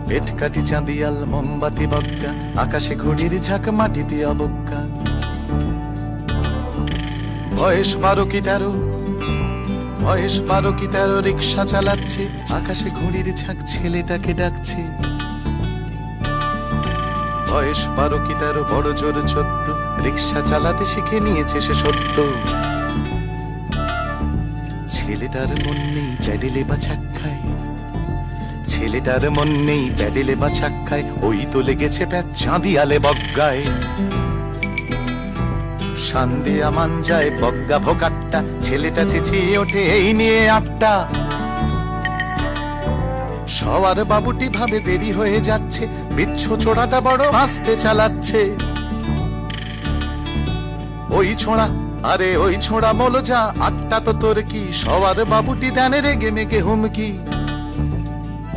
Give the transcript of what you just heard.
পেট কাটি চাঁদিয়াল মোমবাতি বক্কা, আকাশে ঘুড়ির ঝাঁক মাটিতে অবজ্ঞা। বয়স 12 কি 13, বয়স 12 কি 13, রিক্সা চালাচ্ছে, আকাশে ঘুড়ির ঝাঁক ছেলেটাকে ডাকছে। বয়স 12 কি 13, বড় জোর 14, রিক্সা চালাতে শিখে নিয়েছে সে সত্য। ছেলেটার মন নেই প্যাডেলে বা চাক্কায়, ছেলেটার মন নেই প্যাডেলে বা চাক্কায়, ওই তো লেগেছে প্যাচ চাঁদিয়ালে বগ্গায়। সান্দিয়া মান যায় বগ্গা ভোকাট্টা, ছেলেটা চেঁচিয়ে ওঠে এই নিয়ে আটটা। সবার বাবুটি ভাবে দেরি হয়ে যাচ্ছে, বিচ্ছু ছোড়াটা বড় আস্তে চালাচ্ছে। ওই ছোঁড়া, আরে ওই ছোঁড়া মলো যা, আটটা তো তোর কি, সবার বাবুটি দানে রেগে মেগে হুমকি।